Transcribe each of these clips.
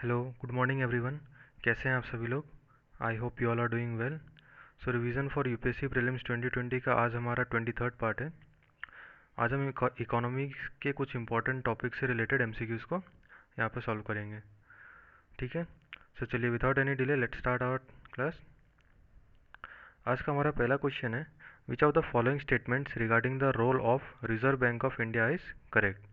Hello, good morning everyone. कैसे हैं आप सभी लोग? I hope you all are doing well. So revision for UPSC prelims 2020 का आज हमारा 23rd पार्ट है। आज हम इकोनॉमी के कुछ इंपॉर्टेंट टॉपिक से रिलेटेड एमसीक्यूज़ को यहाँ पे सॉल्व करेंगे। ठीक है, सो चलिए without any delay let's start our class. आज का हमारा पहला क्वेश्चन है, which of the following statements regarding the role of Reserve Bank of India is correct.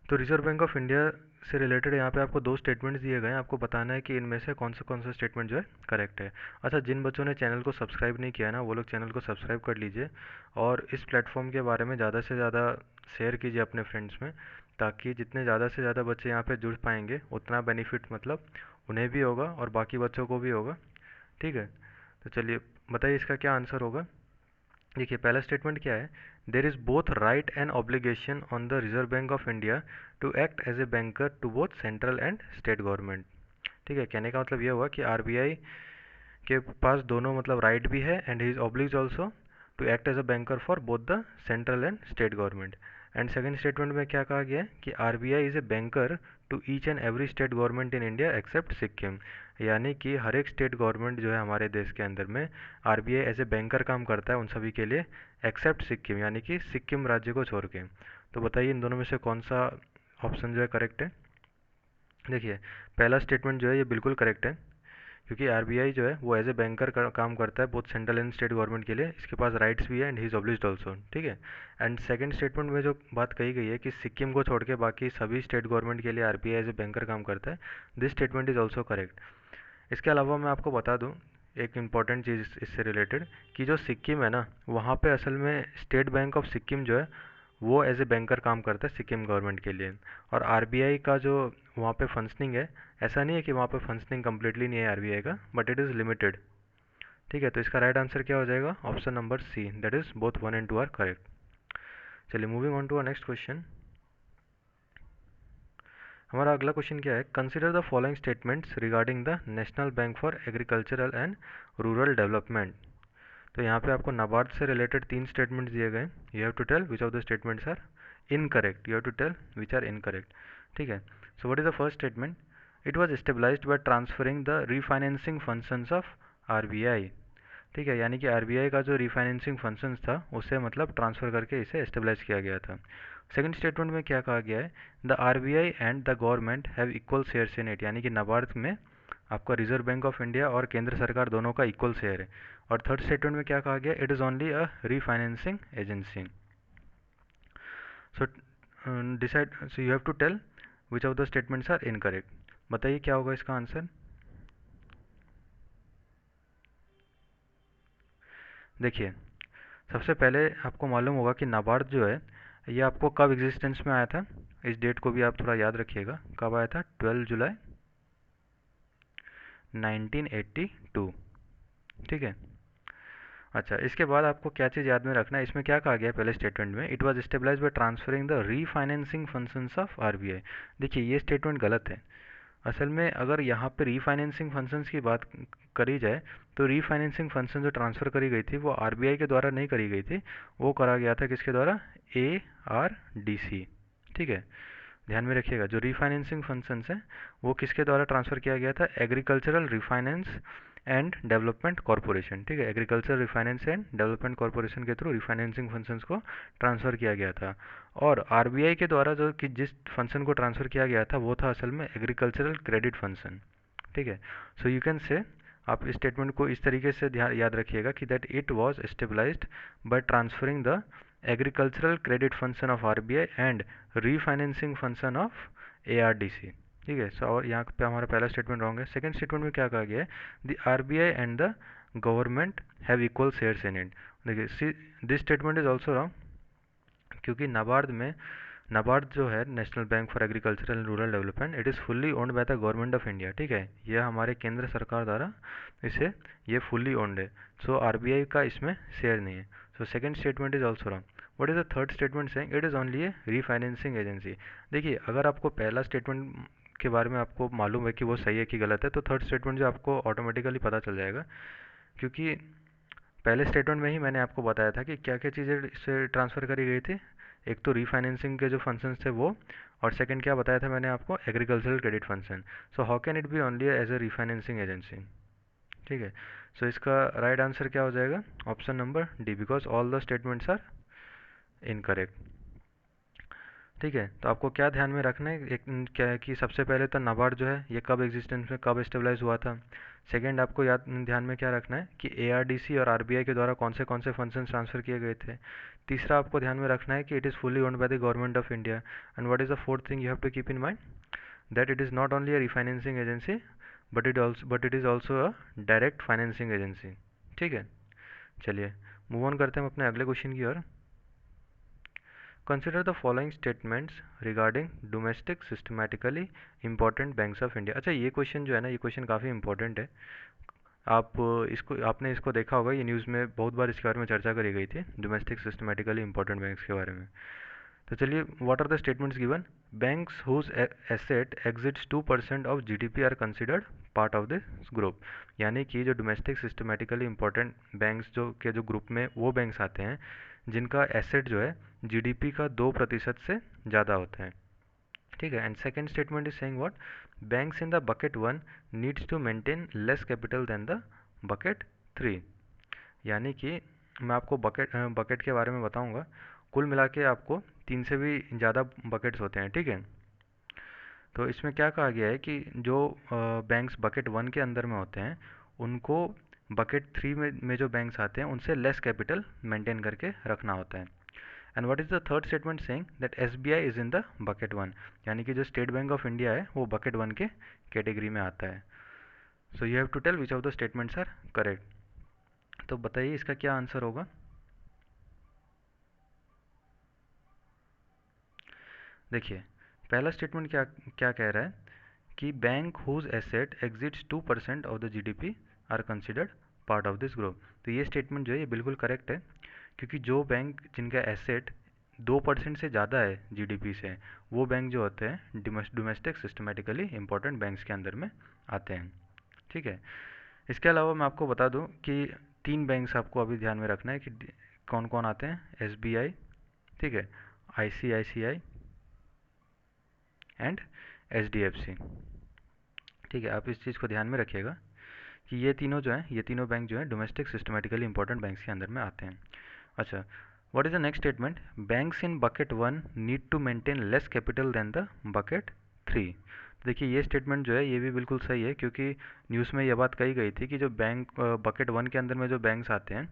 तो रिजर्व बैंक ऑफ इंडिया से रिलेटेड यहाँ पे आपको दो स्टेटमेंट्स दिए गए हैं, आपको बताना है कि इनमें से कौन सा स्टेटमेंट जो है करेक्ट है। अच्छा, जिन बच्चों ने चैनल को सब्सक्राइब नहीं किया है ना, वो लोग चैनल को सब्सक्राइब कर लीजिए और इस प्लेटफॉर्म के बारे में ज़्यादा से ज़्यादा शेयर कीजिए अपने फ्रेंड्स में, ताकि जितने ज़्यादा से ज़्यादा बच्चे यहाँ पे जुड़ पाएंगे उतना बेनिफिट मतलब उन्हें भी होगा और बाकी बच्चों को भी होगा। ठीक है, तो चलिए बताइए इसका क्या आंसर होगा। देखिए पहला स्टेटमेंट क्या है, there is both right and obligation on the Reserve Bank of India to act as a banker to both central and state government. ठीक है, कहने का मतलब ये हुआ कि आरबीआई के पास दोनों मतलब राइट भी है and he is obliged also to act as a banker for both the central and state government. And second statement में क्या कहा गया है कि RBI is a banker to each and every state government in India except Sikkim, यानी कि हर एक state government जो है हमारे देश के अंदर में आरबीआई एज ए बैंकर काम करता है उन सभी के लिए, एक्सेप्ट सिक्किम, यानी कि सिक्किम राज्य को छोड़ के। तो बताइए इन दोनों में से कौन सा ऑप्शन जो है करेक्ट है। देखिए पहला स्टेटमेंट जो है ये बिल्कुल करेक्ट है, क्योंकि आरबीआई जो है वो एज ए बैंकर काम करता है both central and state government के लिए, इसके पास राइट्स भी है and he is obliged also. ठीक है, एंड सेकंड स्टेटमेंट में जो बात कही गई है कि सिक्किम को छोड़ के बाकी सभी स्टेट गवर्नमेंट के लिए आरबीआई एज ए बैंकर काम करता है, this statement is also correct. इसके अलावा मैं आपको बता दूं एक इम्पॉर्टेंट चीज़ इससे रिलेटेड, कि जो सिक्किम है ना वहाँ पे असल में स्टेट बैंक ऑफ सिक्किम जो है वो एज ए बैंकर काम करता है सिक्किम गवर्नमेंट के लिए। और आरबीआई का जो वहाँ पे फंक्शनिंग है, ऐसा नहीं है कि वहाँ पे फंक्शनिंग कम्प्लीटली नहीं है आरबीआई का, बट इट इज़ लिमिटेड। ठीक है, तो इसका राइट आंसर क्या हो जाएगा, option number C, that is both 1 and 2 are correct. चलिए moving on to our next question. हमारा अगला क्वेश्चन क्या है, consider the following statements regarding the national bank for agricultural and rural development. तो यहाँ पे आपको नाबार्ड से रिलेटेड तीन स्टेटमेंट्स दिए गए, you have to tell which of the statements are incorrect, you have to tell which are incorrect. ठीक है, so what is the first statement, it was established by transferring the refinancing functions of RBI. ठीक है, यानी कि RBI का जो refinancing functions था उसे मतलब ट्रांसफ़र करके इसे एस्टेब्लाइज किया गया था। सेकंड स्टेटमेंट में क्या कहा गया है, the RBI and the government have equal shares in it, यानी कि नाबार्ड में आपका रिजर्व बैंक ऑफ इंडिया और केंद्र सरकार दोनों का इक्वल शेयर है। और थर्ड स्टेटमेंट में क्या कहा गया, it is only a refinancing agency. So decide, so you have to tell which of the statements are incorrect. बताइए क्या होगा इसका आंसर। देखिए सबसे पहले आपको मालूम होगा कि नाबार्ड जो है ये आपको कब एग्जिस्टेंस में आया था, इस डेट को भी आप थोड़ा याद रखिएगा, कब आया था, 12 जुलाई 1982। ठीक है, अच्छा इसके बाद आपको क्या चीज़ याद में रखना है, इसमें क्या कहा गया है पहले स्टेटमेंट में, it was stabilised by transferring the refinancing functions of RBI. देखिए ये स्टेटमेंट गलत है। असल में अगर यहाँ पे रीफाइनेंसिंग फंक्शंस की बात करी जाए तो रीफाइनेंसिंग फंक्शन जो ट्रांसफ़र करी गई थी वो आरबीआई के द्वारा नहीं करी गई थी, वो करा गया था किसके द्वारा, ए आर डी सी। ठीक है, ध्यान में रखिएगा जो रीफाइनेंसिंग फंक्शंस हैं वो किसके द्वारा ट्रांसफ़र किया गया था, agricultural refinance and development corporation. ठीक है, agriculture refinance and development corporation के थ्रू रिफाइनेंसिंग फंक्शंस को ट्रांसफ़र किया गया था। और आरबीआई के द्वारा जो कि जिस फंक्शन को ट्रांसफ़र किया गया था वो था असल में एग्रीकल्चरल क्रेडिट फंक्शन। ठीक है, सो यू कैन से, आप इस स्टेटमेंट को इस तरीके से ध्यान याद रखिएगा कि that it was stabilised by transferring the agricultural credit function of RBI and refinancing function of ARDC. ठीक है, सो और यहाँ पे हमारा पहला स्टेटमेंट रॉन्ग है। सेकंड स्टेटमेंट में क्या कहा गया है, the RBI and the government have equal shares in it. देखिए this statement is also wrong, क्योंकि नाबार्ड जो है national bank for agricultural and rural development, it is fully owned by the government of India. ठीक है, यह हमारे केंद्र सरकार द्वारा इसे ये फुल्ली ओन्ड है, सो आरबीआई का इसमें शेयर नहीं है। So second statement is also wrong. What is the third statement saying, it is only A refinancing agency. देखिए अगर आपको पहला स्टेटमेंट के बारे में आपको मालूम है कि वो सही है कि गलत है, तो थर्ड स्टेटमेंट जो आपको ऑटोमेटिकली पता चल जाएगा, क्योंकि पहले स्टेटमेंट में ही मैंने आपको बताया था कि क्या क्या चीज़ें इससे ट्रांसफ़र करी गई थी, एक तो रीफाइनेंसिंग के जो फंक्शंस थे वो, और सेकंड क्या बताया था मैंने आपको, agricultural credit function. So how can it be only as a refinancing agency? ठीक है, सो इसका राइट आंसर क्या हो जाएगा? Option number D, because all the statements are incorrect. ठीक है, तो आपको क्या ध्यान में रखना है, एक क्या है कि सबसे पहले तो नाबार्ड जो है ये कब एग्जिस्टेंस में, कब स्टेबलाइज हुआ था। सेकंड, आपको याद ध्यान में क्या रखना है कि एआरडीसी और आरबीआई के द्वारा कौन से फंक्शन ट्रांसफर किए गए थे। तीसरा, आपको ध्यान में रखना है कि it is fully owned by the government of India. And what is the fourth thing you have to keep in mind, that it is not only a refinancing agency but it is also a direct financing agency. ठीक है, चलिए move on करते हैं हम अपने अगले question की ओर। Consider the following statements regarding domestic systematically important banks of India. अच्छा, ये क्वेश्चन जो है ना, ये क्वेश्चन काफ़ी इंपॉर्टेंट है। आपने इसको देखा होगा, ये न्यूज़ में बहुत बार इसके बारे में चर्चा करी गई थी, डोमेस्टिक सिस्टमैटिकली इंपॉर्टेंट बैंक्स के बारे में। तो चलिए, what are the statements given? Banks whose asset exceeds 2% of GDP are considered part of this group. यानी कि जो डोमेस्टिक सिस्टमैटिकली इंपॉर्टेंट बैंक्स जो ग्रुप में वो बैंक्स आते हैं जिनका एसेट जो है जीडीपी का 2% से ज़्यादा होता है। ठीक है, and second statement is saying what, banks in the bucket 1 needs to maintain less capital than the bucket 3। यानी कि मैं आपको बकेट के बारे में बताऊंगा। कुल मिला के आपको 3 से भी ज़्यादा बकेट्स होते हैं। ठीक है, तो इसमें क्या कहा गया है कि जो बैंक्स बकेट 1 के अंदर में होते हैं उनको बकेट 3 में जो बैंक्स आते हैं उनसे लेस कैपिटल मेंटेन करके रखना होता है। And what is the third statement saying, that SBI is in the bucket 1। यानी कि जो स्टेट बैंक ऑफ इंडिया है वो बकेट 1 के कैटेगरी में आता है। So you have to tell which of the statements are correct. तो बताइए इसका क्या आंसर होगा। देखिए, पहला स्टेटमेंट क्या क्या कह रहा है कि bank whose asset exceeds 2% of the GDP are considered part of this group. तो ये स्टेटमेंट जो है ये बिल्कुल करेक्ट है, क्योंकि जो बैंक जिनका एसेट 2% से ज़्यादा है जीडीपी से, वो बैंक जो होते हैं डोमेस्टिक सिस्टमेटिकली इंपॉर्टेंट बैंक्स के अंदर में आते हैं। ठीक है, इसके अलावा मैं आपको बता दूं कि 3 बैंक्स आपको अभी ध्यान में रखना है कि कौन कौन आते हैं। एसबीआई, ठीक है, आईसीआईसीआई एंड एचडीएफसी। ठीक है, आप इस चीज़ को ध्यान में रखिएगा कि ये तीनों जो हैं, ये तीनों बैंक जो हैं डोमेस्टिक सिस्टमेटिकली इंपॉर्टेंट बैंक्स के अंदर में आते हैं। अच्छा, what is the next statement, banks in bucket 1 need to maintain less capital than the bucket 3। देखिए, ये स्टेटमेंट जो है ये भी बिल्कुल सही है, क्योंकि न्यूज़ में यह बात कही गई थी कि जो बैंक बकेट 1 के अंदर में जो बैंक्स आते हैं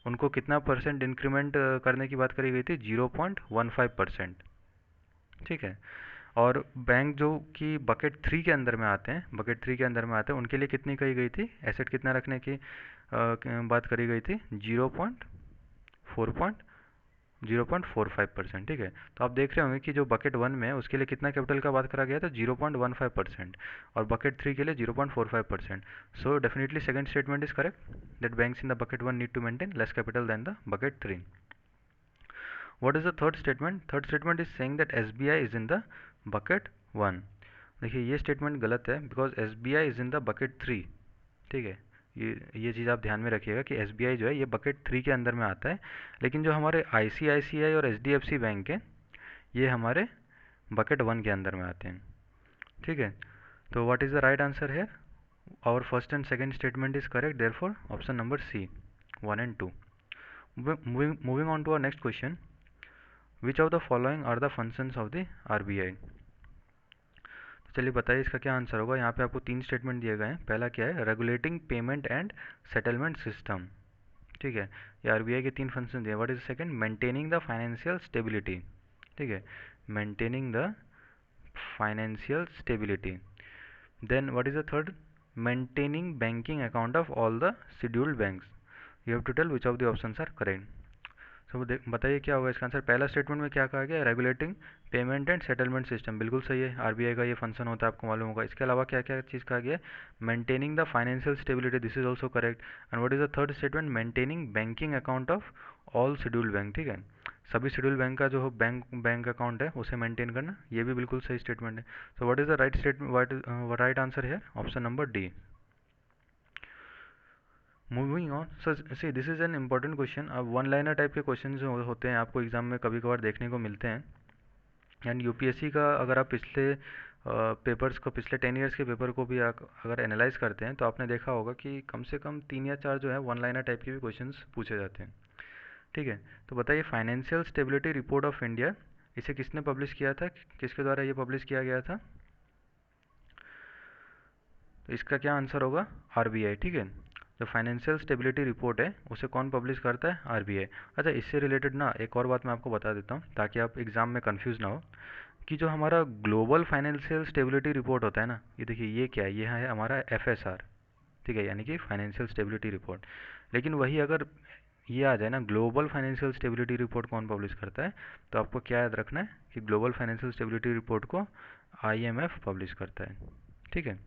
उनको कितना परसेंट इंक्रीमेंट करने की बात करी गई थी, 0.15%। ठीक है, और बैंक जो कि बकेट 3 के अंदर में आते हैं, बकेट 3 के अंदर में आते हैं उनके लिए कितनी कही गई थी, एसेट कितना रखने की बात करी गई थी, 0.45%। ठीक है, तो आप देख रहे होंगे कि जो बकेट 1 में है उसके लिए कितना कैपिटल का बात करा गया था, 0.15%, और बकेट 3 के लिए 0.45%। So definitely second statement is correct, that banks in the bucket 1 need to maintain less capital than the bucket 3। What is the third statement, third statement is saying that SBI is in the bucket 1। देखिए, ये statement गलत है, because SBI is in the bucket 3। ठीक है, ये चीज़ आप ध्यान में रखिएगा कि एसबीआई जो है ये बकेट 3 के अंदर में आता है, लेकिन जो हमारे आईसीआईसीआई और एचडीएफसी बैंक हैं ये हमारे बकेट 1 के अंदर में आते हैं। ठीक है, तो what is the right answer है, our first and second statement is correct, therefore option number C 1 and 2। Moving on to our next question, which of the following are the functions of the RBI. चलिए बताइए इसका क्या answer होगा। यहाँ पे आपको 3 statement दिए गए हैं। पहला क्या है, regulating payment and settlement system. ठीक है, ये आरबीआई के 3 फंक्शन दिए। What is second, maintaining the financial stability. ठीक है, maintaining the financial stability. Then what is the third, maintaining banking account of all the scheduled banks. You have to tell which of the options are correct. तो बताइए क्या होगा इसका answer. पहला statement में क्या कहा गया, regulating payment and settlement system, बिल्कुल सही है, आरबीआई का ये फंक्शन होता है, आपको मालूम होगा। इसके अलावा क्या क्या चीज़ कहा गया है, maintaining the financial stability, this is also correct. And what is the third statement, maintaining banking account of all scheduled bank. ठीक है, सभी शेड्यूल बैंक का जो बैंक अकाउंट है उसे मेंटेन करना, ये भी बिल्कुल सही स्टेटमेंट है। So what is the right statement, what right answer है option number D. Moving on, so see this is an important question. अब वन लाइनर टाइप के क्वेश्चन जो होते हैं आपको एग्जाम में कभी कभार देखने को मिलते हैं। एंड यूपीएससी का अगर आप पिछले पेपर्स को, पिछले 10 ईयर्स के पेपर को भी अगर एनालाइज करते हैं तो आपने देखा होगा कि कम से कम 3 या 4 जो है वन लाइनर टाइप के भी क्वेश्चंस पूछे जाते हैं। ठीक है, तो बताइए financial stability report of India, इसे किसने पब्लिश किया था, किसके द्वारा ये पब्लिश किया गया था? तो इसका क्या आंसर होगा? आरबीआई। ठीक है, जो फाइनेंशियल स्टेबिलिटी रिपोर्ट है उसे कौन पब्लिश करता है? आरबीआई। अच्छा, इससे रिलेटेड ना एक और बात मैं आपको बता देता हूँ ताकि आप एग्जाम में कंफ्यूज ना हो, कि जो हमारा ग्लोबल फाइनेंशियल स्टेबिलिटी रिपोर्ट होता है ना, ये देखिए ये क्या है, ये है हमारा एफएसआर। ठीक है, यानी कि फाइनेंशियल स्टेबिलिटी रिपोर्ट। लेकिन वही अगर ये आ जाए ना, ग्लोबल फाइनेंशियल स्टेबिलिटी रिपोर्ट कौन पब्लिश करता है, तो आपको क्या याद रखना है कि ग्लोबल फाइनेंशियल स्टेबिलिटी रिपोर्ट को आईएमएफ पब्लिश करता है। ठीक है,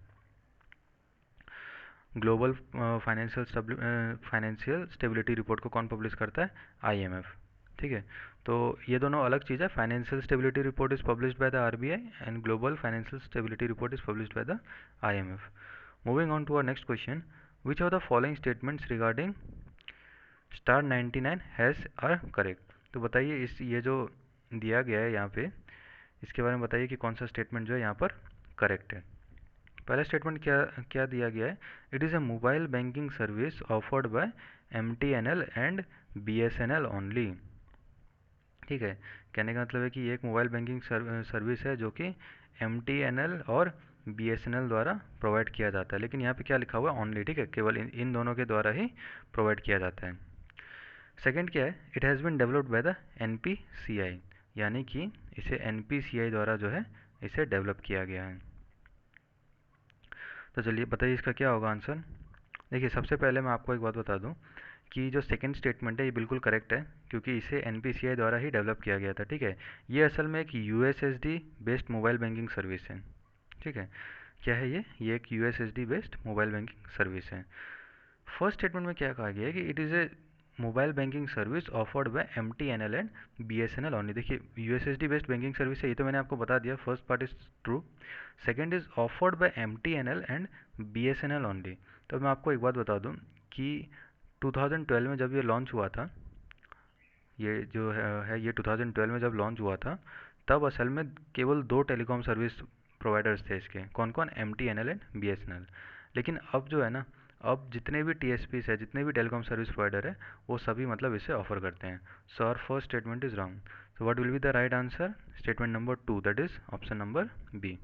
ग्लोबल फाइनेंशियल स्टेबिलिटी रिपोर्ट को कौन पब्लिश करता है? आईएमएफ। ठीक है, तो ये दोनों अलग चीज़ है। Financial stability report is published by the RBI and global financial stability report is published by the IMF. Moving on to our next question, which of the following statements regarding star 99 has are correct? तो बताइए इस ये जो दिया गया है यहाँ पे, इसके बारे में बताइए कि कौन सा स्टेटमेंट जो है यहाँ पर करेक्ट है। पहला स्टेटमेंट क्या क्या दिया गया है? It is a mobile banking service offered by MTNL and BSNL only. ठीक है, कहने का मतलब है कि ये एक मोबाइल बैंकिंग सर्विस है जो कि एमटीएनएल और बीएसएनएल द्वारा प्रोवाइड किया जाता है। लेकिन यहाँ पे क्या लिखा हुआ है? ओनली। ठीक है, केवल इन दोनों के द्वारा ही प्रोवाइड किया जाता है। सेकंड क्या है? It has been developed by the NPCI, यानी कि इसे एनपीसीआई द्वारा जो है इसे डेवलप किया गया है। तो चलिए बताइए इसका क्या होगा आंसर। देखिए, सबसे पहले मैं आपको एक बात बता दूं कि जो सेकंड स्टेटमेंट है ये बिल्कुल करेक्ट है, क्योंकि इसे एनपीसीआई द्वारा ही डेवलप किया गया था। ठीक है, ये असल में एक USSD based mobile banking service है। ठीक है, क्या है ये एक USSD based mobile banking service है। फर्स्ट स्टेटमेंट में क्या कहा गया है कि it is A mobile banking service offered by MTNL and BSNL only. देखिए, यूएसएसडी बेस्ड बैंकिंग सर्विस है, ये तो मैंने आपको बता दिया, first part is true. Second is offered by MTNL and BSNL only. तो मैं आपको एक बात बता दूं कि 2012 में जब ये लॉन्च हुआ था, ये जो है ये 2012 में जब लॉन्च हुआ था, तब असल में केवल 2 टेलीकॉम सर्विस प्रोवाइडर्स थे इसके। कौन कौन? MTNL and BSNL. लेकिन अब जो है ना, अब जितने भी टीएसपीस है, जितने भी टेलीकॉम सर्विस प्रोवाइडर है, वो सभी मतलब इसे ऑफर करते हैं। So our first statement is wrong. So what will be the right answer? Statement number 2, that is option number B.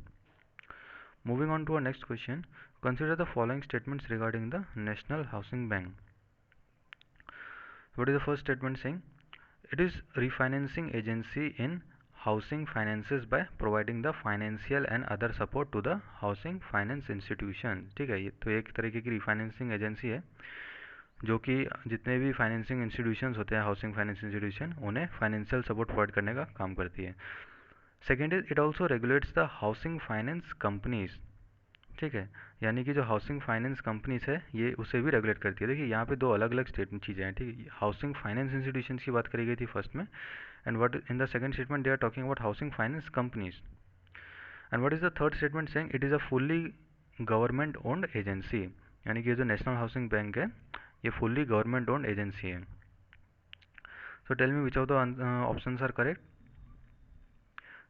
Moving on to our next question, consider the following statements regarding the National Housing Bank. What is the first statement saying? It is refinancing agency in housing finances by providing the financial and other support to the housing finance institution. ठीक है, ये तो एक तरीके की refinancing agency है जो कि जितने भी फाइनेंसिंग इंस्टीट्यूशंस होते हैं, हाउसिंग फाइनेंस इंस्टीट्यूशन, उन्हें फाइनेंशियल सपोर्ट प्रोवाइड करने का काम करती है। Second is it also regulates the housing finance companies. ठीक है, यानी कि जो हाउसिंग फाइनेंस कंपनीज है ये उसे भी रेगुलेट करती है। देखिए, यहाँ पे दो अलग अलग स्टेटमेंट चीज़ें हैं। ठीक है, हाउसिंग फाइनेंस इंस्टीट्यूशंस की बात करी गई थी फर्स्ट में, and what in the second statement they are talking about housing finance companies. And what is the third statement saying? It is a fully government owned agency, यानी कि ये जो नेशनल हाउसिंग बैंक है ये fully government owned agency है। So tell me which of the options are correct.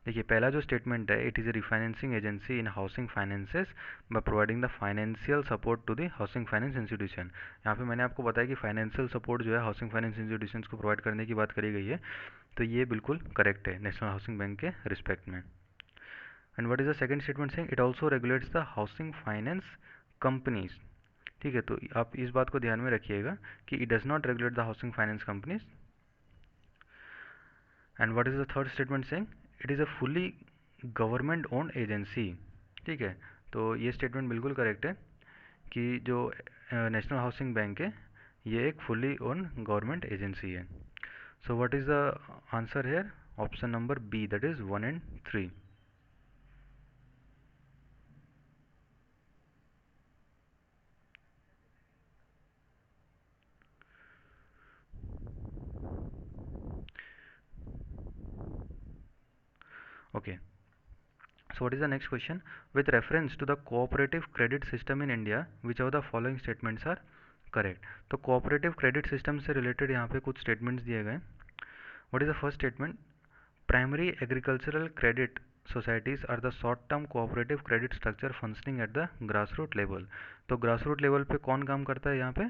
देखिए, पहला जो स्टेटमेंट है, it is a refinancing agency in housing finances by providing the financial support to the housing finance institution. यहाँ पे मैंने आपको बताया कि फाइनेंशियल सपोर्ट जो है हाउसिंग फाइनेंस इंस्टीट्यूशंस को प्रोवाइड करने की बात करी गई है, तो ये बिल्कुल करेक्ट है नेशनल हाउसिंग बैंक के रिस्पेक्ट में। And what is the second statement saying? It also regulates the housing finance companies. ठीक है, तो आप इस बात को ध्यान में रखिएगा कि it does not regulate the housing finance companies. And what is the third statement saying? It is a fully government owned agency. ठीक है, तो ये स्टेटमेंट बिल्कुल करेक्ट है कि जो नेशनल हाउसिंग बैंक है ये एक फुल्ली ओन गवर्नमेंट एजेंसी है। So what is the answer here? Option number B, that is 1 and 3। Okay, so what is the next question? With reference to the cooperative credit system in India, which of the following statements are correct. तो cooperative credit system से related यहाँ पे कुछ statements दिए गए। What is the first statement? Primary agricultural credit societies are the short term cooperative credit structure functioning at the grassroots level। तो grassroots level पे कौन काम करता है यहाँ पे?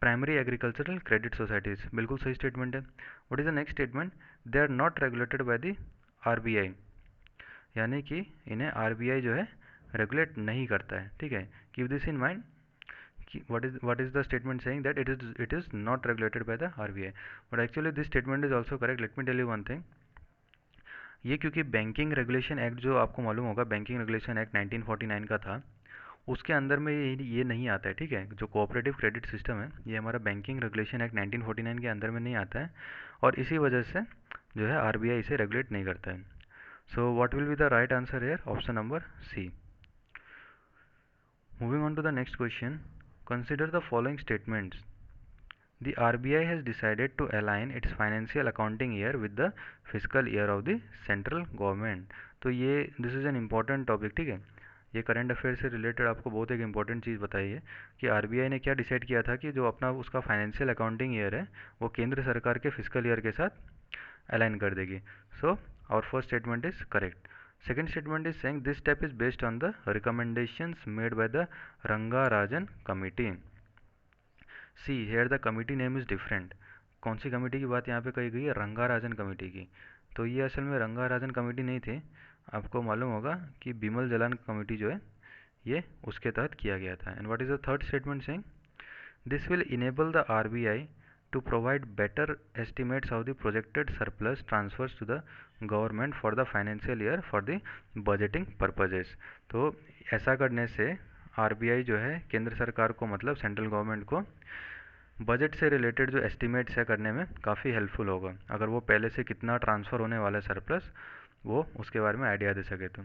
प्राइमरी एग्रीकल्चरल क्रेडिट सोसाइटीज़, बिल्कुल सही स्टेटमेंट है। What is the next statement? They are not regulated by the RBI, यानी कि इन्हें आरबीआई जो है रेगुलेट नहीं करता है, ठीक है। कीप दिस इन माइंड कि what is the statement saying that it is not regulated by the RBI, but actually this statement is also correct। let me tell you one thing, ये क्योंकि banking regulation act जो आपको मालूम होगा, banking regulation act 1949 का था, उसके अंदर में ये नहीं आता है, ठीक है। जो कोऑपरेटिव क्रेडिट सिस्टम है ये हमारा बैंकिंग रेगुलेशन एक्ट 1949 के अंदर में नहीं आता है, और इसी वजह से जो है आरबीआई इसे रेगुलेट नहीं करता है। So what will be the right answer here? Option number C. Moving on to the next question, consider the following statements। The RBI has decided to align its financial accounting year with the fiscal year of the central government। तो ये this is an important topic, ठीक है। ये current affair से related आपको बहुत एक important चीज़ बताई है कि आरबीआई ने क्या डिसाइड किया था कि जो अपना उसका फाइनेंशियल अकाउंटिंग ईयर है वो केंद्र सरकार के फिजिकल ईयर के साथ अलाइन कर देगी। So our first statement is correct. Second statement is saying this step is based on the recommendations made by the Rangarajan committee। See here the committee name is different. कौन सी committee की बात यहाँ पे कही गई है? रंगाराजन कमेटी की। तो ये असल में रंगाराजन कमेटी नहीं थी, आपको मालूम होगा कि बिमल जलान कमेटी जो है ये उसके तहत किया गया था। And what is the third statement saying? This will enable the RBI to provide better estimates of the projected surplus transfers to the government for the financial year for the budgeting purposes। तो ऐसा करने से RBI जो है केंद्र सरकार को, मतलब सेंट्रल गवर्नमेंट को, बजट से रिलेटेड जो एस्टिमेट्स है करने में काफ़ी हेल्पफुल होगा। अगर वो पहले से कितना ट्रांसफ़र होने वाला है सरप्लस, वो उसके बारे में आइडिया दे सके तो।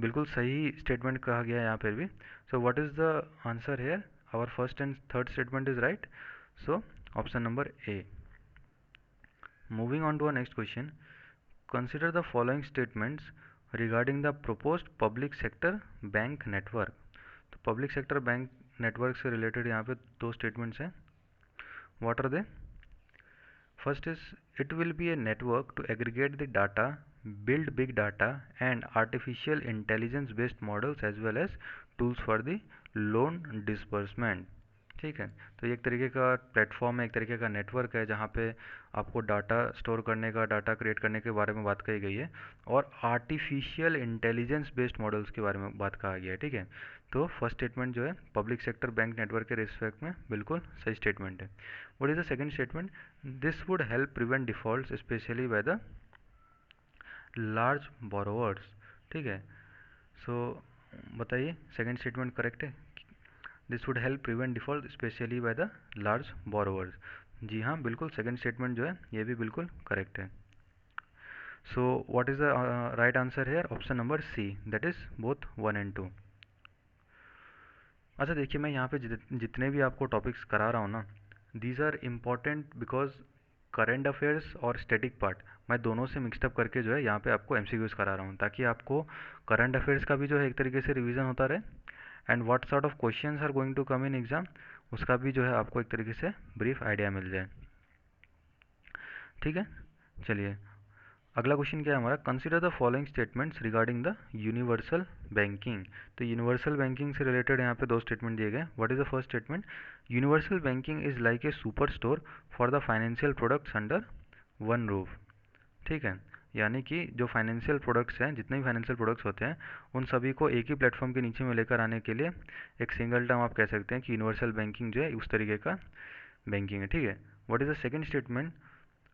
बिल्कुल सही स्टेटमेंट कहा गया है यहाँ पर भी। So what is the answer here? Our first and third statement is right, so option number A. Moving on to a next question, consider the following statements regarding the proposed public sector bank network. तो public sector bank network से related यहाँ पे दो statements हैं। What are they? First is, it will be a network to aggregate the data, build big data and artificial intelligence based models as well as tools for the loan disbursement। ठीक है, तो ये एक तरीके का platform है, एक तरीके का नेटवर्क है जहाँ पे आपको डाटा स्टोर करने का, डाटा क्रिएट करने के बारे में बात कही गई है, और आर्टिफिशियल इंटेलिजेंस बेस्ड मॉडल्स के बारे में बात कहा गया है, ठीक है। तो फर्स्ट स्टेटमेंट जो है पब्लिक सेक्टर बैंक नेटवर्क के रिस्पेक्ट में बिल्कुल सही स्टेटमेंट है। What is the second statement? This would help prevent defaults specially by the large borrowers. ठीक है, सो बताइए सेकंड स्टेटमेंट करेक्ट है? This would help prevent default specially by the large borrowers. जी हाँ, बिल्कुल सेकंड स्टेटमेंट जो है ये भी बिल्कुल करेक्ट है। So what is the right answer here? Option number C, that is both 1 and 2। अच्छा देखिए, मैं यहाँ पे जितने भी आपको टॉपिक्स करा रहा हूँ ना, these are important because current affairs और स्टैटिक पार्ट मैं दोनों से मिक्सड अप करके जो है यहाँ पे आपको एमसीक्यूज करा रहा हूँ, ताकि आपको करंट अफेयर्स का भी जो है एक तरीके से रिवीजन होता रहे, and what sort of questions are going to come in exam उसका भी जो है आपको एक तरीके से ब्रीफ आइडिया मिल जाए। ठीक है, चलिए अगला क्वेश्चन क्या है हमारा? Consider the following statements regarding the universal banking. तो यूनिवर्सल बैंकिंग से रिलेटेड यहाँ पे दो स्टेटमेंट दिए गए। What is the first statement? Universal banking is like a super store for the financial products under one roof. ठीक है, यानी कि जो फाइनेंशियल प्रोडक्ट्स हैं, जितने भी फाइनेंशियल प्रोडक्ट्स होते हैं, उन सभी को एक ही प्लेटफॉर्म के नीचे में लेकर आने के लिए एक सिंगल टर्म आप कह सकते हैं कि यूनिवर्सल बैंकिंग जो है उस तरीके का बैंकिंग है। ठीक है, what is the second statement?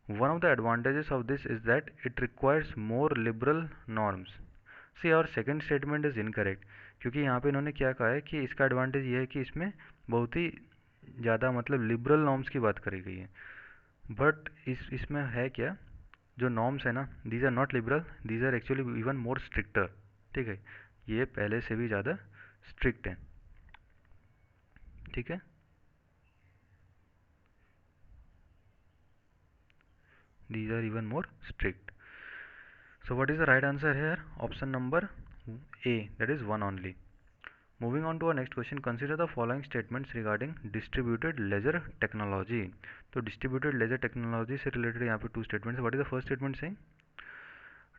One of the advantages of this is that it requires more liberal norms। See, our second statement is incorrect, क्योंकि यहाँ पे इन्होंने क्या कहा है कि इसका एडवांटेज ये है कि इसमें बहुत ही ज़्यादा मतलब लिबरल नॉर्म्स की बात करी गई है, बट इसमें है क्या, जो नॉर्म्स है ना, these are not liberal, these are actually even more stricter. ठीक है, ये पहले से भी ज़्यादा स्ट्रिक्ट है। ठीक है, these are even more strict। So what is the right answer here? Option number A, that is 1 only। Moving on to our next question, consider the following statements regarding distributed ledger technology. तो distributed ledger technology से related यहाँ पे two statements. What is the first statement saying?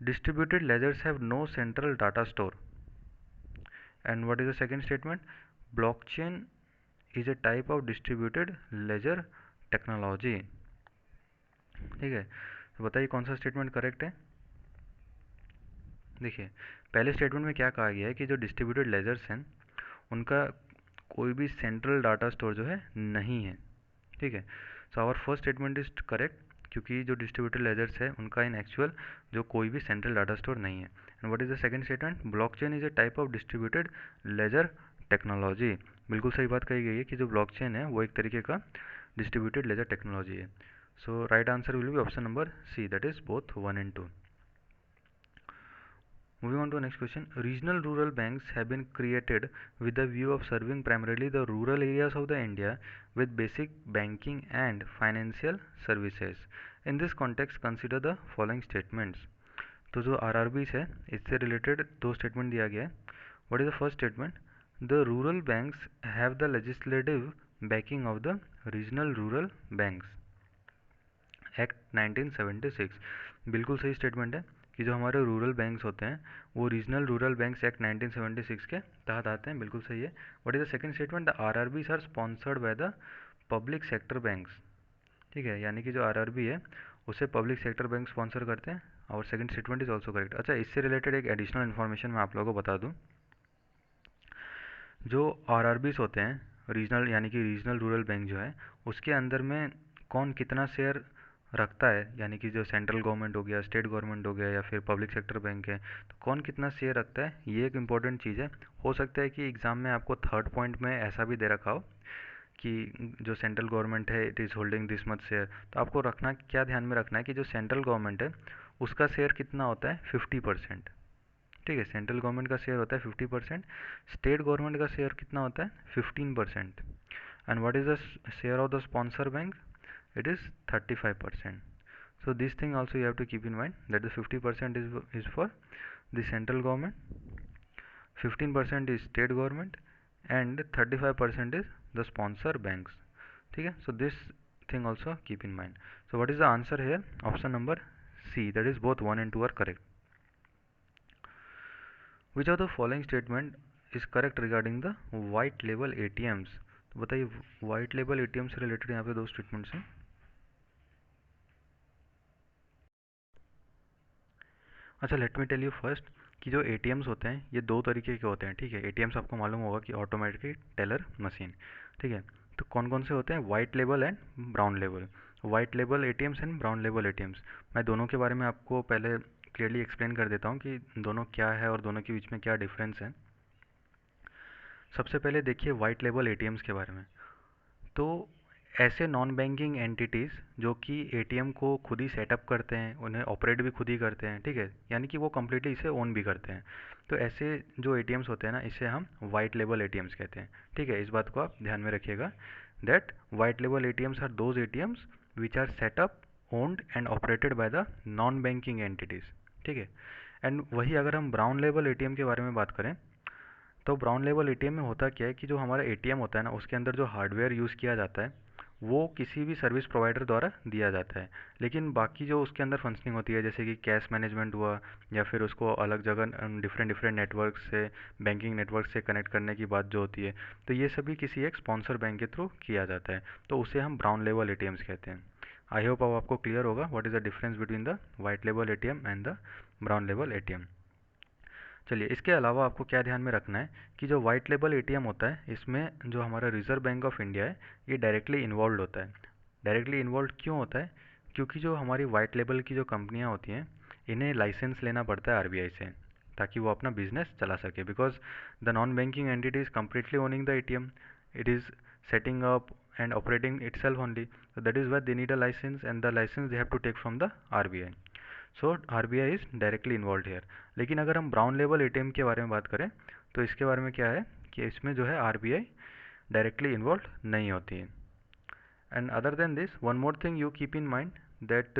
Distributed ledgers have no central data store. And what is the second statement? Blockchain is a type of distributed ledger technology. ठीक है, तो बताइए कौन सा statement correct है। देखिए, पहले statement में क्या कहा गया है कि जो डिस्ट्रीब्यूटेड लेजर्स हैं उनका कोई भी सेंट्रल डाटा स्टोर जो है नहीं है। ठीक है, so our first statement is correct, क्योंकि जो डिस्ट्रीब्यूटेड लेजर्स है उनका इन एक्चुअल जो कोई भी सेंट्रल डाटा स्टोर नहीं है। And what is the second statement? Blockchain is a type of distributed ledger technology. बिल्कुल सही बात कही गई है कि जो ब्लॉकचेन है वो एक तरीके का डिस्ट्रीब्यूटेड लेजर टेक्नोलॉजी है। So right answer will be option number C, that is both 1 and 2. Moving on to the next question, regional rural banks have been created with the view of serving primarily the rural areas of the India with basic banking and financial services. In this context, consider the following statements. तो जो RRBs है इससे related दो statement दिया गया है। What is the first statement? The rural banks have the legislative backing of the Regional Rural Banks Act 1976. बिल्कुल सही स्टेटमेंट है कि जो हमारे रूरल बैंक्स होते हैं वो रीजनल रूरल बैंक्स एक्ट 1976 के तहत आते हैं। बिल्कुल सही है। What is the second statement? The RRBs are sponsored by the public sector banks. ठीक है, यानी कि जो आरआरबी है उसे पब्लिक सेक्टर बैंक स्पॉन्सर करते हैं। और second statement is also correct. अच्छा, इससे रिलेटेड एक एडिशनल इन्फॉर्मेशन मैं आप लोगों को बता दूं। जो आरआरबीज होते हैं रीजनल यानी कि रीजनल रूरल बैंक जो है उसके अंदर में कौन कितना शेयर रखता है, यानी कि जो सेंट्रल गवर्नमेंट हो गया, स्टेट गवर्नमेंट हो गया या फिर पब्लिक सेक्टर बैंक है, तो कौन कितना शेयर रखता है, ये एक इम्पॉर्टेंट चीज़ है। हो सकता है कि एग्ज़ाम में आपको थर्ड पॉइंट में ऐसा भी दे रखा हो कि जो सेंट्रल गवर्नमेंट है it is holding this much share. तो आपको रखना क्या ध्यान में रखना है कि जो सेंट्रल गवर्नमेंट है उसका शेयर कितना होता है? 50%। ठीक है, सेंट्रल गवर्नमेंट का शेयर होता है 50%, स्टेट गवर्नमेंट का शेयर कितना होता है? 15%। And what is the share of the sponsor bank? It is 35%. So this thing also you have to keep in mind that the 50% is for the central government, 15% is state government and 35% is the sponsor banks. ठीक है, so this thing also keep in mind. So what is the answer here? Option number C, that is both 1 and 2 are correct. Which of the following statement is correct regarding the white label ATMs? तो बताइए white label ATM से related यहाँ पे दो statements हैं। अच्छा, let me tell you first कि जो एटीएम्स होते हैं ये दो तरीके के होते हैं। ठीक है, एटीएम्स आपको मालूम होगा कि ऑटोमेटिक टेलर मशीन। ठीक है, तो कौन कौन से होते हैं? White label and brown label. White label ATMs and brown label ATMs, मैं दोनों के बारे में आपको पहले क्लियरली एक्सप्लेन कर देता हूँ कि दोनों क्या है और दोनों के बीच में क्या डिफरेंस है। सबसे पहले देखिए वाइट लेबल एटीएम्स के बारे में। तो ऐसे नॉन बैंकिंग एंटिटीज़ जो कि एटीएम को खुद ही सेटअप करते हैं, उन्हें ऑपरेट भी खुद ही करते हैं। ठीक है, यानी कि वो कम्प्लीटली इसे ओन भी करते हैं। तो ऐसे जो एटीएम्स होते हैं ना, इसे हम वाइट लेबल एटीएम्स कहते हैं। ठीक है, इस बात को आप ध्यान में रखिएगा that white label ATMs are those ATMs which are set up, owned and operated by the non banking entities. ठीक है, एंड वही अगर हम ब्राउन लेबल एटीएम के बारे में बात करें तो ब्राउन लेबल एटीएम में होता क्या है कि जो हमारा एटीएम होता है ना उसके अंदर जो हार्डवेयर यूज़ किया जाता है वो किसी भी सर्विस प्रोवाइडर द्वारा दिया जाता है, लेकिन बाकी जो उसके अंदर फंक्शनिंग होती है जैसे कि कैश मैनेजमेंट हुआ या फिर उसको अलग जगह डिफरेंट डिफरेंट नेटवर्क से, बैंकिंग नेटवर्क से कनेक्ट करने की बात जो होती है, तो ये सभी किसी एक स्पॉन्सर बैंक के थ्रू किया जाता है। तो उसे हम ब्राउन लेबल एटीएम्स कहते हैं। आई होप अब आपको क्लियर होगा what is the difference between the white label ATM and the brown label ATM. चलिए, इसके अलावा आपको क्या ध्यान में रखना है कि जो वाइट लेबल एटीएम होता है इसमें जो हमारा रिजर्व बैंक ऑफ इंडिया है ये डायरेक्टली इन्वॉल्व होता है। डायरेक्टली इन्वॉल्व क्यों होता है? क्योंकि जो हमारी वाइट लेबल की जो कंपनियां होती हैं इन्हें लाइसेंस लेना पड़ता है आरबीआई से ताकि वो अपना बिजनेस चला सके, because the non banking entity is completely owning the ATM, it is setting up and operating itself only, so that is why they need a license and the license they have to take from the RBI. So RBI is directly involve here. लेकिन अगर हम brown label ATM के बारे में बात करें तो इसके बारे में क्या है कि इसमें जो है RBI डायरेक्टली इन्वॉल्व नहीं होती है। And other than this one more thing you keep in mind that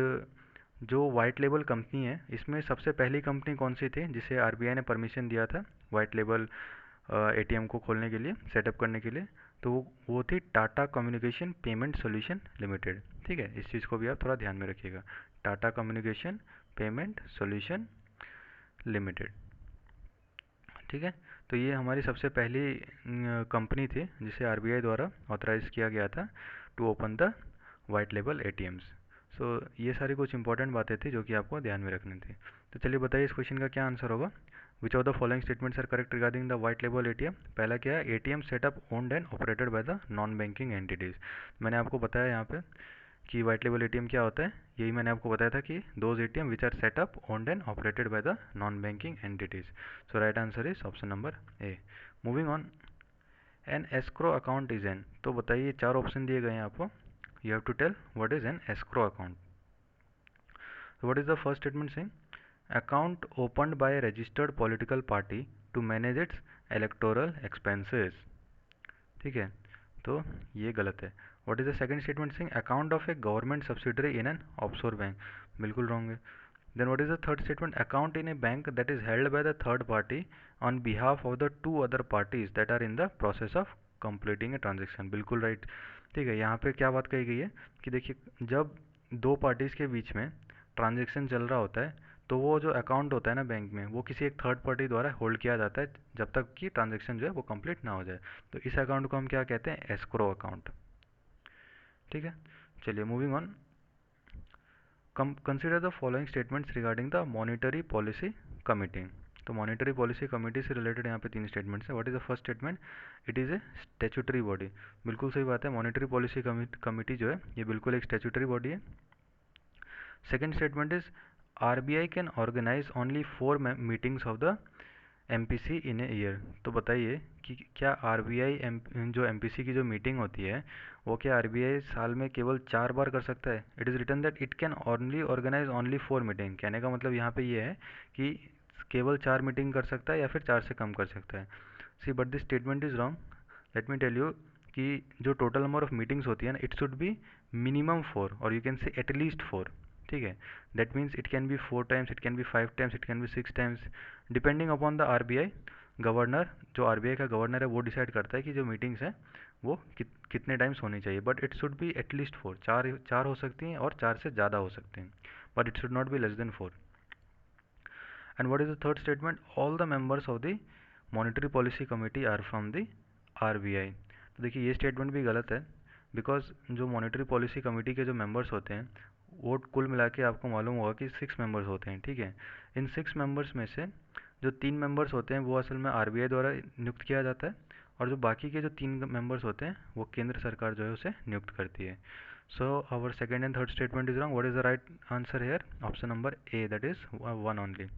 जो वाइट लेबल कंपनी है इसमें सबसे पहली कंपनी कौन सी थी जिसे RBI ने परमिशन दिया था वाइट लेबल एटीएम को खोलने के लिए, सेटअप करने के लिए, तो वो थी Tata communication payment solution limited. ठीक है, इस चीज़ को भी आप थोड़ा ध्यान में रखिएगा, Tata communication payment solution limited. ठीक है, तो ये हमारी सबसे पहली कंपनी थी जिसे आरबीआई द्वारा ऑथराइज किया गया था to open the white label ATMs. So ये सारी कुछ इंपॉर्टेंट बातें थी जो कि आपको ध्यान में रखनी थी। तो चलिए बताइए इस क्वेश्चन का क्या आंसर होगा। Which of the following statements are correct regarding the white label ATM. पहला क्या है, ATM set up owned and operated by the non banking entities. मैंने आपको बताया यहाँ पे कि वाइट लेबल एटीएम क्या होता है, यही मैंने आपको बताया था कि those ATM which are set up owned and operated by the non banking entities. So right answer is option number A. Moving on, an escrow account is an. तो बताइए, चार ऑप्शन दिए गए हैं आपको, you have to tell what is an escrow account. So what is the first statement saying? Account opened by a registered political party to manage its electoral expenses. ठीक है, तो ये गलत है। What is the second statement saying? Account of a government subsidiary in an offshore bank. बिल्कुल wrong है। Then what is the third statement? Account in a bank that is held by the third party on behalf of the two other parties that are in the process of completing a transaction. बिल्कुल right। ठीक है, यहाँ पे क्या बात कही गई है कि देखिए, जब दो पार्टीज के बीच में ट्रांजेक्शन चल रहा होता है तो वो जो अकाउंट होता है ना बैंक में, वो किसी एक थर्ड पार्टी द्वारा होल्ड किया जाता है जब तक कि ट्रांजेक्शन जो है वो कंप्लीट ना हो जाए। तो इस अकाउंट को हम क्या कहते हैं, एस्क्रो अकाउंट। ठीक है, चलिए moving on. Consider the following statements regarding the monetary policy committee. तो मॉनिटरी पॉलिसी कमिटी से रिलेटेड यहाँ पे तीन स्टेटमेंट्स हैं। What is the first statement? It is A statutory body. बिल्कुल सही बात है, मॉनिटरी पॉलिसी कमिटी जो है ये बिल्कुल एक स्टैट्यूटरी बॉडी है। Second statement is RBI can organise only 4 meetings of the MPC in a year. तो बताइए कि क्या आरबीआई जो एमपीसी की जो मीटिंग होती है वो क्या आरबीआई साल में केवल 4 बार कर सकता है? It is written that it can only organise only 4 meeting. कहने का मतलब यहाँ पे ये है कि केवल 4 मीटिंग कर सकता है या फिर 4 से कम कर सकता है। See but this statement is wrong. Let me tell you कि जो टोटल नंबर ऑफ मीटिंग्स होती है ना, इट शुड बी मिनिमम 4 और यू कैन से एटलीस्ट 4। ठीक है, that means it can be 4 times, it can be 5 times, it can be 6 times, depending upon the RBI governor. जो RBI का governor है वो डिसाइड करता है कि जो मीटिंग्स हैं वो कितने टाइम्स होनी चाहिए, but it should be at least 4। चार हो सकती हैं और 4 से ज़्यादा हो सकते हैं, but it should not be less than 4। And what is the third statement? All the members of the monetary policy committee are from the RBI. तो देखिए ये स्टेटमेंट भी गलत है, बिकॉज जो मॉनिटरी पॉलिसी कमेटी के जो मेंबर्स होते हैं वो कुल मिला के आपको मालूम होगा कि 6 मेंबर्स होते हैं। ठीक है, इन 6 मेंबर्स में से जो 3 मेंबर्स होते हैं वो असल में आरबीआई द्वारा नियुक्त किया जाता है, और जो बाकी के जो 3 मेंबर्स होते हैं वो केंद्र सरकार जो है उसे नियुक्त करती है। So our second and third statement is wrong. What is the right answer here? Option number A, that is one only.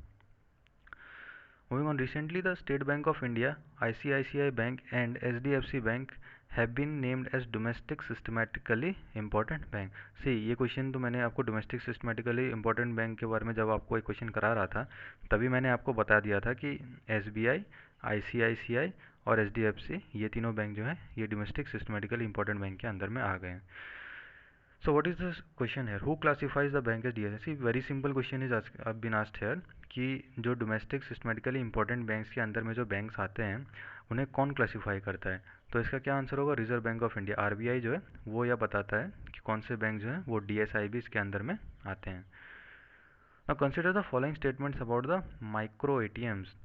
Moving on, recently the State Bank of India, ICICI Bank and HDFC Bank have been named as domestic systematically important bank. See, ये question तो मैंने आपको domestic systematically important bank के बारे में जब आपको एक क्वेश्चन करा रहा था तभी मैंने आपको बता दिया था कि SBI, ICICI और HDFC ये तीनों बैंक जो है ये डोमेस्टिक सिस्टमेटिकली इम्पोर्टेंट बैंक के अंदर में आ गए हैं। So what is this question here? Who classifies the bank as DSS? See, very simple question is been asked here कि जो डोमेस्टिक सिस्टमेटिकली इंपॉर्टेंट बैंक्स के अंदर में जो बैंक्स आते हैं उन्हें कौन क्लासीफाई करता है? तो इसका क्या आंसर होगा? Reserve Bank of India, RBI जो है वो यह बताता है कि कौन से बैंक जो है वो डीएसआईबीज के अंदर में आते हैं। Now consider the following statements about the micro ATMs.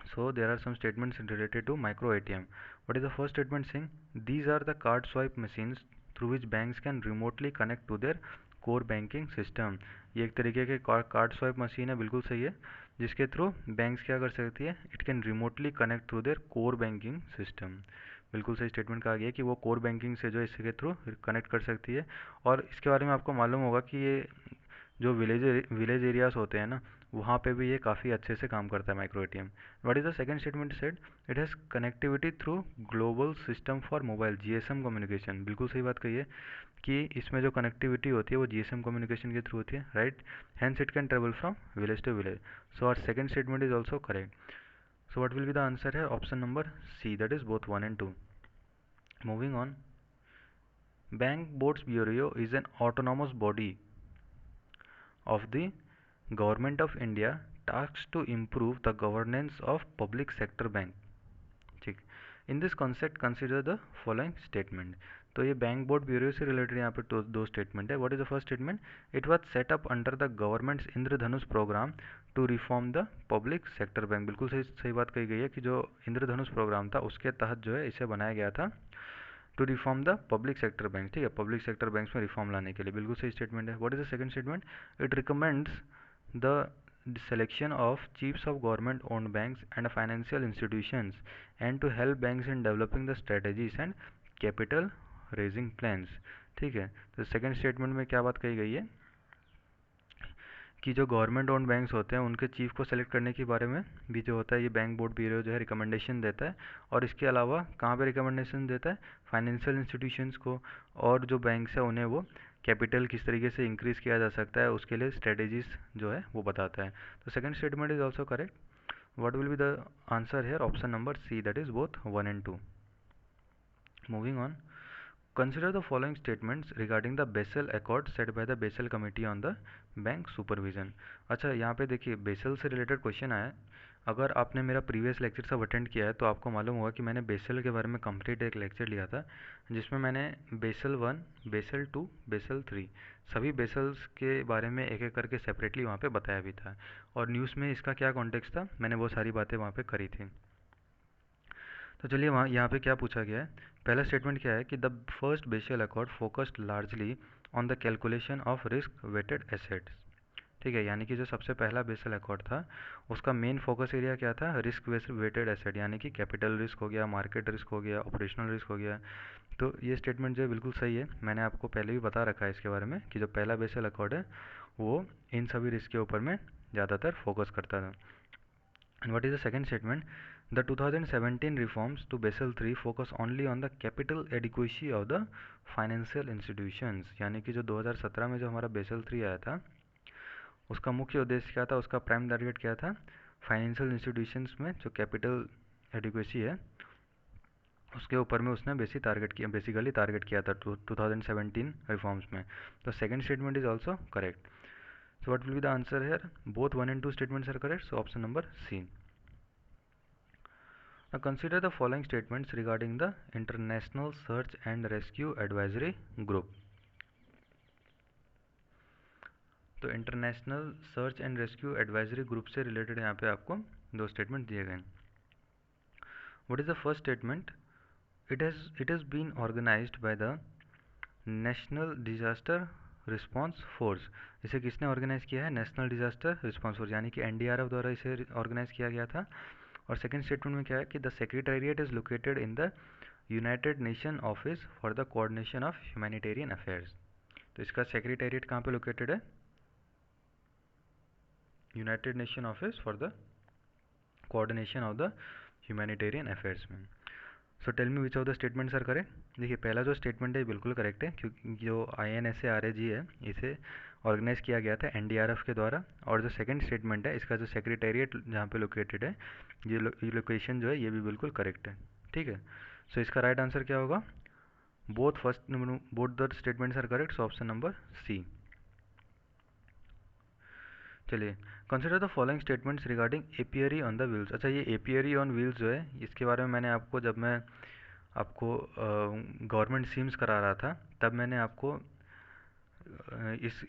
So there are some statements related to micro ATM. What is the first statement saying? These are the card swipe machines through which banks can remotely connect to their core banking system. ये एक तरीके के card swipe machine है, बिल्कुल सही है, जिसके through banks क्या कर सकती है? It can remotely connect through their core banking system. बिल्कुल सही स्टेटमेंट कहा गया है कि वो कोर बैंकिंग से जो है इसके थ्रू कनेक्ट कर सकती है। और इसके बारे में आपको मालूम होगा कि ये जो विलेज एरियाज होते हैं ना, वहाँ पे भी ये काफ़ी अच्छे से काम करता है micro ATM. What is the second statement said? It has connectivity through global system for mobile, GSM communication. बिल्कुल सही बात कही है कि इसमें जो कनेक्टिविटी होती है वो जीएसएम कम्युनिकेशन के थ्रू होती है, right? Hence it can travel from village to village. So our second statement is also correct. So what will be the answer है? Option number C, that is both 1 and 2. Moving on, bank boards bureau is an autonomous body of the Government of India tasked to improve the governance of public sector bank. In this concept consider the following statement. तो ये bank board bureau से related यहाँ पे दो statement है। What is the first statement? It was set up under the government's Indradhanush programme to reform the public sector bank. बिल्कुल सही सही बात कही गई है कि जो इंद्रधनुष प्रोग्राम था उसके तहत जो है इसे बनाया गया था to reform the public sector bank. ठीक है, पब्लिक सेक्टर बैंक्स में रिफॉर्म लाने के लिए। बिल्कुल सही स्टेटमेंट है। What is the second statement? It recommends the selection of chiefs of government owned banks and financial institutions and to help banks in developing the strategies and capital raising plans। ठीक है, तो second statement में क्या बात कही गई है कि जो गवर्नमेंट ओन्ड बैंक्स होते हैं उनके चीफ को सेलेक्ट करने के बारे में भी जो होता है ये बैंक बोर्ड ब्यूरो जो है रिकमेंडेशन देता है। और इसके अलावा कहाँ पे रिकमेंडेशन देता है? फाइनेंशियल इंस्टीट्यूशंस को, और जो बैंक्स है उन्हें वो कैपिटल किस तरीके से इंक्रीज़ किया जा सकता है उसके लिए स्ट्रेटेजीज जो है वो बताता है। तो second statement is also correct. What will be the answer here? Option number C, that is both 1 and 2। Moving on, consider the following statements regarding the Basel Accord set by the Basel Committee on the Bank Supervision। अच्छा, यहाँ पे देखिए basal से related question आया है। अगर आपने मेरा प्रीवियस लेक्चर सब अटेंड किया है तो आपको मालूम होगा कि मैंने बेसल के बारे में कंप्लीट एक लेक्चर लिया था जिसमें मैंने बेसल 1, बेसल 2, बेसल 3 सभी बेसल्स के बारे में एक एक करके सेपरेटली वहाँ पे बताया भी था। और न्यूज़ में इसका क्या कॉन्टेक्स्ट था, मैंने वो सारी बातें वहाँ पे करी थी। तो चलिए वहाँ यहाँ पे क्या पूछा गया है। पहला स्टेटमेंट क्या है कि the first Basel accord focused largely on the calculation of risk weighted assets. ठीक है, यानी कि जो सबसे पहला बेसल अकॉर्ड था उसका मेन फोकस एरिया क्या था? रिस्क वेटेड एसेट, यानी कि कैपिटल रिस्क हो गया, मार्केट रिस्क हो गया, ऑपरेशनल रिस्क हो गया। तो ये स्टेटमेंट जो है बिल्कुल सही है। मैंने आपको पहले भी बता रखा है इसके बारे में कि जो पहला बेसल अकॉर्ड है वो इन सभी रिस्क के ऊपर में ज़्यादातर फोकस करता था। And what is the second statement? The 2017 reforms to Basel III focus only on the capital adequacy of the financial institutions। यानी कि जो 2017 में जो हमारा बेसल 3 आया था उसका मुख्य उद्देश्य क्या था, उसका प्राइम टारगेट क्या था? फाइनेंशियल इंस्टीट्यूशंस में जो कैपिटल एडिक्वेसी है उसके ऊपर में उसने बेसिकली टारगेट किया था 2017 रिफॉर्म्स में। तो second statement is also correct. So what will be the answer here? Both 1 and 2 statements are correct. So option number C. Now consider the following statements regarding the International Search and Rescue Advisory Group. तो international search and rescue advisory group से related यहाँ पे आपको दो statement दिए गए। What is the first statement? It has been organised by the national disaster response force. इसे किसने ऑर्गेनाइज किया है? नेशनल डिजास्टर रिस्पांस फोर्स, यानी कि एनडीआरएफ द्वारा इसे ऑर्गेनाइज किया गया था। और सेकंड स्टेटमेंट में क्या है कि the secretariat is located in the United Nation office for the coordination of humanitarian affairs. तो इसका सेक्रेटेरिएट कहाँ पे लोकेटेड है? United Nation office for the coordination of the humanitarian affairs में। So tell me which of the statements are correct. देखिए पहला जो statement है बिल्कुल करेक्ट है क्योंकि जो INSA-RAG है इसे ऑर्गेनाइज किया गया था एनडीआरएफ के द्वारा। और जो सेकंड स्टेटमेंट है इसका जो सेक्रेटेरिएट जहाँ पे लोकेटेड है ये लोकेशन जो है ये भी बिल्कुल करेक्ट है। ठीक है, सो इसका राइट आंसर क्या होगा? Both the statements are correct. So option number C. चलिए, consider the following statements regarding apiary on the wheels. अच्छा, ये एपियरी ऑन व्हील्स जो है इसके बारे में मैंने आपको जब मैं आपको गवर्नमेंट स्कीम्स करा रहा था तब मैंने आपको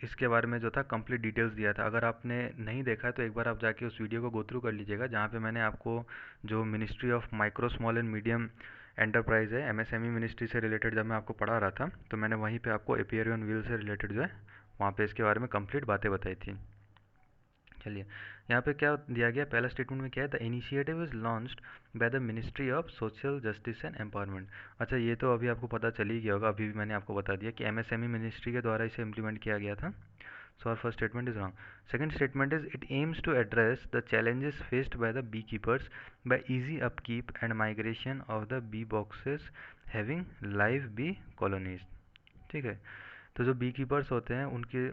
इसके बारे में जो था कंप्लीट डिटेल्स दिया था। अगर आपने नहीं देखा है तो एक बार आप जाके उस वीडियो को गो थ्रू कर लीजिएगा जहाँ पे मैंने आपको जो ministry of micro small and medium enterprise है MSME मिनिस्ट्री से रिलेटेड जब मैं आपको पढ़ा रहा था तो मैंने वहीं पे आपको एपियरी ऑन व्हील से रिलेटेड जो है वहाँ पे इसके बारे में कंप्लीट बातें बताई थी। चलिए, यहाँ पे क्या दिया गया? पहला स्टेटमेंट में क्या है? The initiative is launched by the ministry of social justice and empowerment. अच्छा, ये तो अभी आपको पता चल ही गया होगा, अभी भी मैंने आपको बता दिया कि MSME मिनिस्ट्री के द्वारा इसे इम्प्लीमेंट किया गया था। So our first statement is wrong. Second statement is it aims to address the challenges faced by the bee keepers by easy upkeep and migration of the bee boxes having live bee colonies. ठीक है, तो जो B keepers होते हैं उनके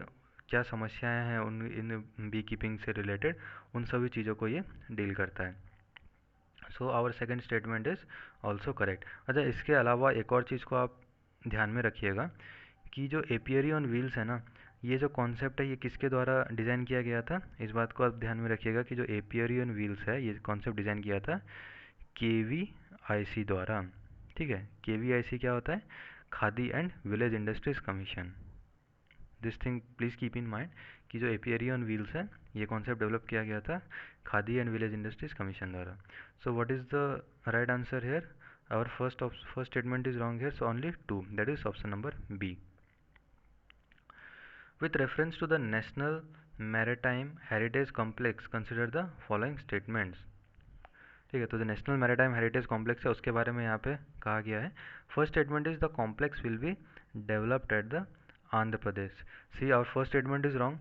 क्या समस्याएं हैं उन इन बी कीपिंग से रिलेटेड उन सभी चीज़ों को ये डील करता है। So our second statement is also correct. अच्छा, इसके अलावा एक और चीज़ को आप ध्यान में रखिएगा कि जो एपियरी ऑन व्हील्स है ना, ये जो कॉन्सेप्ट है ये किसके द्वारा डिज़ाइन किया गया था? इस बात को आप ध्यान में रखिएगा कि जो एपियरी ऑन व्हील्स है ये कॉन्सेप्ट डिज़ाइन किया था KV आईसी द्वारा, ठीक है। केवीआईसी क्या होता है? Khadi and village industries commission. This thing please keep in mind कि जो एपीआरई ऑन व्हील्स है, ये कॉन्सेप्ट डेवलप किया गया था Khadi and village industries commission द्वारा। So what is the right answer here? Our first statement is wrong here, so only 2, that is option number B. With reference to the National Maritime Heritage Complex, consider the following statements। ठीक है, तो जो national maritime heritage complex है उसके बारे में यहाँ पे कहा गया है। First statement is the complex will be developed at the Andhra Pradesh. See our first statement is wrong,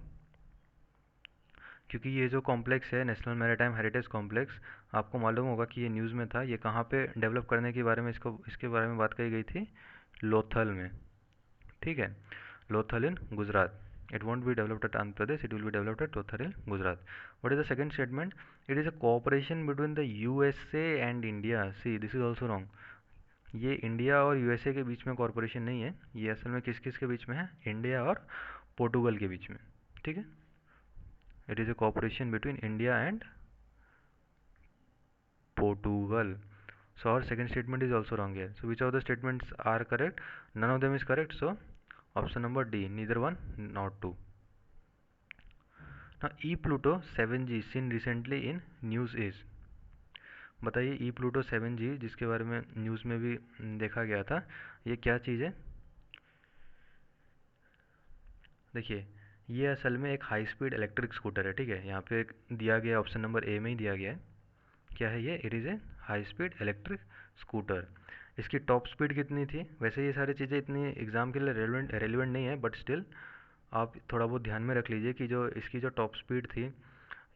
क्योंकि ये जो कॉम्प्लेक्स है नेशनल मैरीटाइम हेरिटेज कॉम्प्लेक्स, आपको मालूम होगा कि ये न्यूज़ में था। ये कहाँ पे डेवलप करने के बारे में इसके बारे में बात कही गई थी? लोथल में, ठीक है, लोथल इन Gujarat. It won't be developed at Andhra Pradesh, it will be developed at Lothal in Gujarat. What is the second statement? It is a cooperation between the USA and India. See, this is also wrong. ये India और USA के बीच में corporation नहीं है, ये असल में किस किस के बीच में है? इंडिया और पोर्टुगल के बीच में, ठीक है। It is a cooperation between India and Portugal. So our second statement is also wrong here. So which of the statements are correct? None of them is correct. So option number D, neither one nor two. Now E-Pluto 7G seen recently in news is, बताइए E-Pluto 7G जिसके बारे में news में भी देखा गया था, ये क्या चीज़ है? देखिए, ये असल में एक हाई स्पीड इलेक्ट्रिक स्कूटर है, ठीक है। यहाँ पे दिया गया ऑप्शन नंबर ए में ही दिया गया है। क्या है ये? It is A high speed electric scooter. इसकी टॉप स्पीड कितनी थी? वैसे ये सारी चीज़ें इतनी एग्ज़ाम के लिए रेलिवेंट नहीं है, बट स्टिल आप थोड़ा बहुत ध्यान में रख लीजिए कि जो इसकी जो टॉप स्पीड थी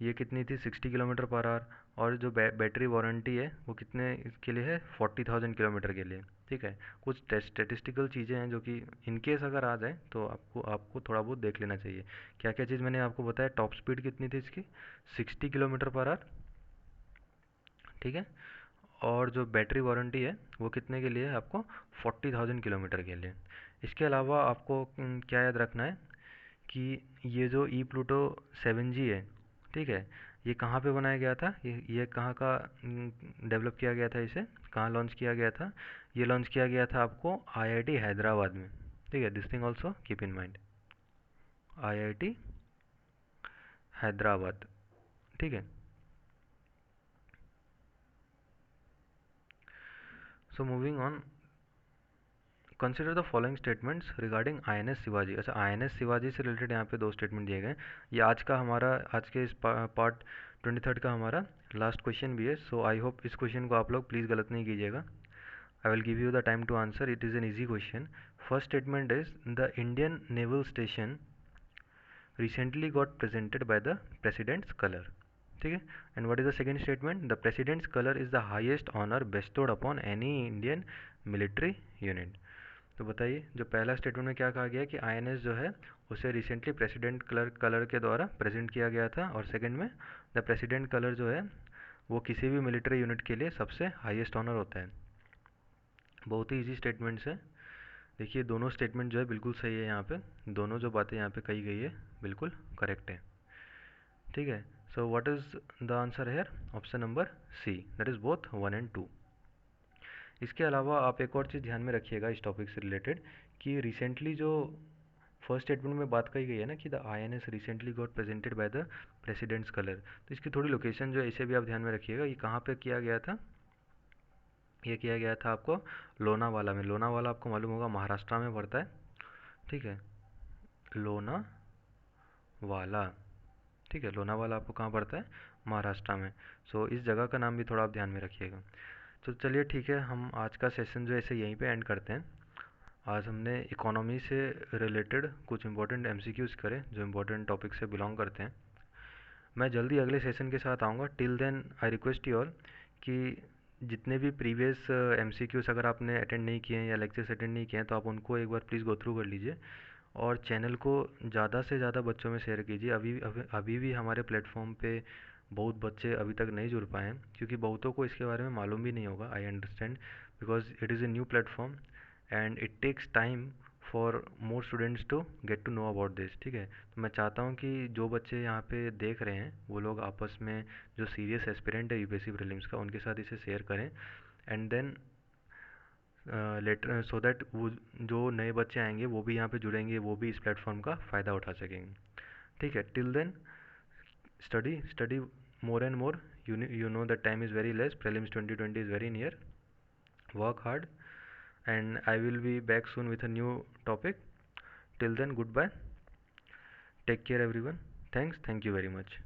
ये कितनी थी? 60 किलोमीटर पर आवर। और जो बैटरी वारंटी है वो कितने के लिए है? 40,000 किलोमीटर के लिए, ठीक है। कुछ स्टेटिस्टिकल चीज़ें हैं जो कि इन केस अगर आ जाए तो आपको आपको थोड़ा बहुत देख लेना चाहिए। क्या क्या चीज़ मैंने आपको बताया? टॉप स्पीड कितनी थी इसकी? 60 किलोमीटर पर आवर, ठीक है। और जो बैटरी वारंटी है वो कितने के लिए है? आपको 40,000 किलोमीटर के लिए। इसके अलावा आपको क्या याद रखना है कि ये जो E-Pluto 7G है, ठीक है, ये कहाँ पे बनाया गया था? ये कहाँ का डेवलप किया गया था? इसे कहाँ लॉन्च किया गया था? ये लॉन्च किया गया था आपको IIT हैदराबाद में, ठीक है। This thing also keep in mind, IIT Hyderabad, ठीक है। So moving on, consider the following statements regarding INS Shivaji. अच्छा, INS शिवाजी से रिलेटेड यहाँ पे दो स्टेटमेंट दिए गए। ये आज के इस पार्ट 23 का हमारा लास्ट क्वेश्चन भी है। सो आई होप इस क्वेश्चन को आप लोग प्लीज़ गलत नहीं कीजिएगा। I will give you the time to answer, it is an easy question. First statement is the Indian naval station recently got presented by the president's color, ठीक है। And what is the second statement? The president's colour is the highest honour bestowed upon any Indian military unit. तो बताइए, जो पहला statement में क्या कहा गया कि INS जो है उसे रिसेंटली प्रेसिडेंट कलर के द्वारा प्रेजेंट किया गया था, और सेकंड में द प्रेसिडेंट कलर जो है वो किसी भी मिलिट्री यूनिट के लिए सबसे हाईएस्ट ऑनर होता है। बहुत ही ईजी स्टेटमेंट्स है। देखिए, दोनों स्टेटमेंट जो है बिल्कुल सही है। यहाँ पे दोनों जो बातें यहाँ पे कही गई है बिल्कुल करेक्ट है, ठीक है। So what is the answer here? Option number C, that is both 1 and 2। इसके अलावा आप एक और चीज़ ध्यान में रखिएगा इस टॉपिक से रिलेटेड कि रिसेंटली जो फर्स्ट स्टेटमेंट में बात कही गई है ना कि the INS recently got presented by the president's colour, तो इसकी थोड़ी लोकेशन जो है इसे भी आप ध्यान में रखिएगा। ये कहाँ पे किया गया था? ये किया गया था आपको लोनावाला में। लोनावाला आपको मालूम होगा महाराष्ट्र में पड़ता है, ठीक है, लोनावाला, ठीक है। लोनावाला आपको कहाँ पड़ता है? महाराष्ट्र में। सो इस जगह का नाम भी थोड़ा आप ध्यान में रखिएगा। तो चलिए ठीक है, हम आज का सेशन जो है इसे यहीं पे एंड करते हैं। आज हमने इकोनॉमी से रिलेटेड कुछ इंपॉर्टेंट MCQs करे जो इंपॉर्टेंट टॉपिक से बिलोंग करते हैं। मैं जल्दी अगले सेशन के साथ आऊँगा। Till then I request you all कि जितने भी प्रीवियस MCQs अगर आपने अटेंड नहीं किए हैं या लेक्चर्स अटेंड नहीं किए हैं तो आप उनको एक बार प्लीज़ गो थ्रू कर लीजिए, और चैनल को ज़्यादा से ज़्यादा बच्चों में शेयर कीजिए। अभी भी हमारे प्लेटफॉर्म पे बहुत बच्चे अभी तक नहीं जुड़ पाए हैं, क्योंकि बहुतों को इसके बारे में मालूम भी नहीं होगा। I understand, because it is a new platform and it takes time for more students to get to know about this, ठीक है। तो मैं चाहता हूँ कि जो बच्चे यहाँ पे देख रहे हैं वो लोग आपस में, जो सीरियस एस्पिरेंट है UPSC प्रीलिम्स का, उनके साथ इसे शेयर करें, and then later, so that वो जो नए बच्चे आएंगे वो भी यहाँ पे जुड़ेंगे, वो भी इस प्लेटफॉर्म का फ़ायदा उठा सकेंगे। ठीक है, till then study more and more. You know that time is very less, prelims 2020 is very near. Work hard, and I will be back soon with a new topic. Till then, goodbye, take care everyone. Thank you very much.